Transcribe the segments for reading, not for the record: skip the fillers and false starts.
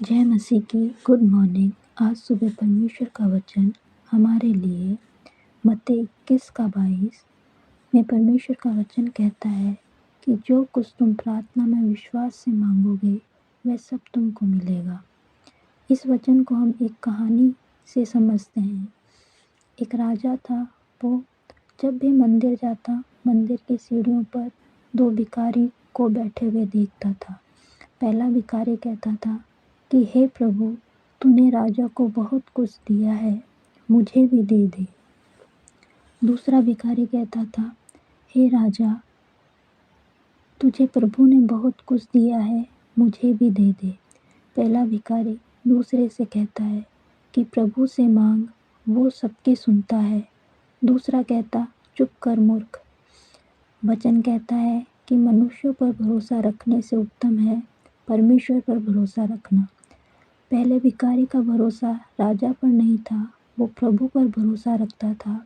जय मसीह की good morning. आज सुबह परमेश्वर का वचन हमारे लिए मत्ती 21:22 में परमेश्वर का वचन कहता है कि जो कुछ तुम प्रार्थना में विश्वास से मांगोगे वह सब तुमको मिलेगा। इस वचन को हम एक कहानी से समझते हैं। एक राजा था, वो जब भी मंदिर जाता, मंदिर की सीढ़ियों पर दो भिखारी को बैठे हुए देखता था। पहला भिखारी कहता था कि हे प्रभु, तूने राजा को बहुत कुछ दिया है, मुझे भी दे दे। दूसरा भिखारी कहता था, हे राजा, तुझे प्रभु ने बहुत कुछ दिया है, मुझे भी दे दे। पहला भिखारी दूसरे से कहता है कि प्रभु से मांग, वो सबकी सुनता है। दूसरा कहता, चुप कर मूर्ख। वचन कहता है कि मनुष्यों पर भरोसा रखने से उत्तम है परमेश्वर पर भरोसा रखना। पहले भिखारी का भरोसा राजा पर नहीं था, वो प्रभु पर भरोसा रखता था।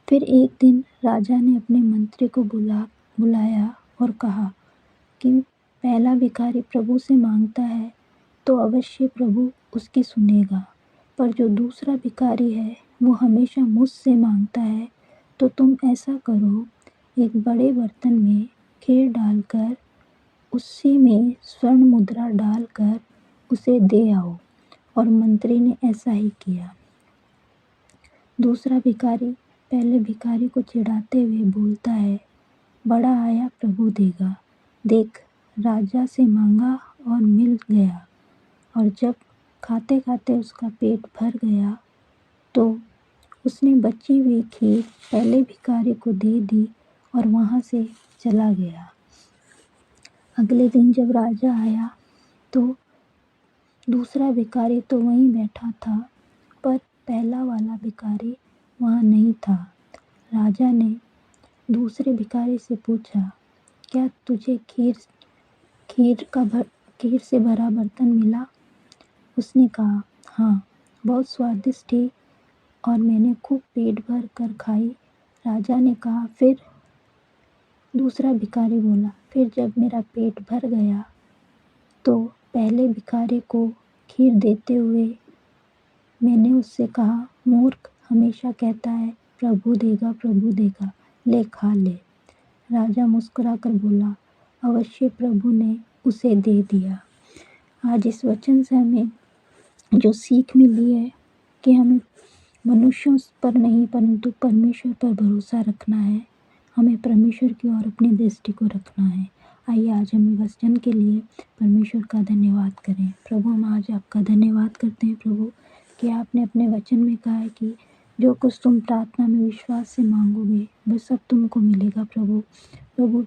फिर एक दिन राजा ने अपने मंत्री को बुलाया और कहा कि पहला भिखारी प्रभु से मांगता है तो अवश्य प्रभु उसकी सुनेगा, पर जो दूसरा भिखारी है वो हमेशा मुझसे मांगता है, तो तुम ऐसा करो, एक बड़े बर्तन में खीर डालकर उसी में स्वर्ण मुद्रा डालकर उसे दे आओ। और मंत्री ने ऐसा ही किया। दूसरा भिखारी पहले भिखारी को चिढ़ाते हुए बोलता है, बड़ा आया प्रभु देगा, देख राजा से मांगा और मिल गया। और जब खाते खाते उसका पेट भर गया तो उसने बची हुई खीर पहले भिखारी को दे दी और वहाँ से चला गया। अगले दिन जब राजा आया तो दूसरा भिखारी तो वहीं बैठा था, पर पहला वाला भिखारी वहाँ नहीं था। राजा ने दूसरे भिखारी से पूछा, क्या तुझे खीर से भरा बर्तन मिला? उसने कहा, हाँ, बहुत स्वादिष्ट थी और मैंने खूब पेट भर कर खाई। राजा ने कहा, फिर? दूसरा भिखारी बोला, फिर जब मेरा पेट भर गया तो पहले भिखारी को खीर देते हुए मैंने उससे कहा, मूर्ख हमेशा कहता है प्रभु देगा, ले खा ले। राजा मुस्कुराकर बोला, अवश्य प्रभु ने उसे दे दिया। आज इस वचन से हमें जो सीख मिली है कि हमें मनुष्यों पर नहीं परंतु परमेश्वर पर भरोसा रखना है। हमें परमेश्वर की ओर अपनी दृष्टि को रखना है। आइए आज हम वचन के लिए परमेश्वर का धन्यवाद करें। प्रभु, हम आज आपका धन्यवाद करते हैं प्रभु कि आपने अपने वचन में कहा है कि जो कुछ तुम प्रार्थना में विश्वास से मांगोगे वह सब तुमको मिलेगा। प्रभु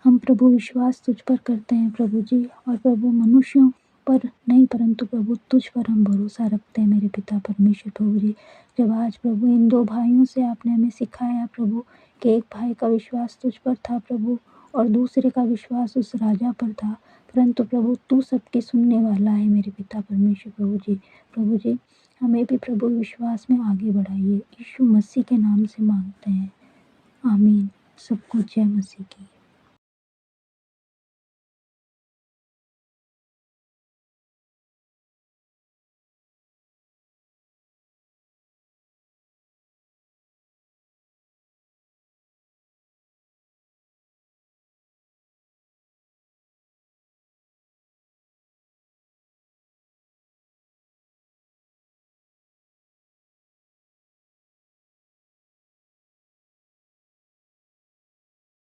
हम प्रभु विश्वास तुझ पर करते हैं प्रभु जी, और प्रभु मनुष्यों पर नहीं परंतु प्रभु तुझ पर हम भरोसा रखते हैं मेरे पिता परमेश्वर। प्रभु जी, जब आज प्रभु इन दो भाइयों से आपने हमें सिखाया प्रभु कि एक भाई का विश्वास तुझ पर था प्रभु और दूसरे का विश्वास उस राजा पर था, परंतु प्रभु तू सबकी सुनने वाला है मेरे पिता परमेश्वर। प्रभु जी हमें भी प्रभु विश्वास में आगे बढ़ाइए। यीशु मसीह के नाम से मांगते हैं, आमीन। सबको जय मसीह की।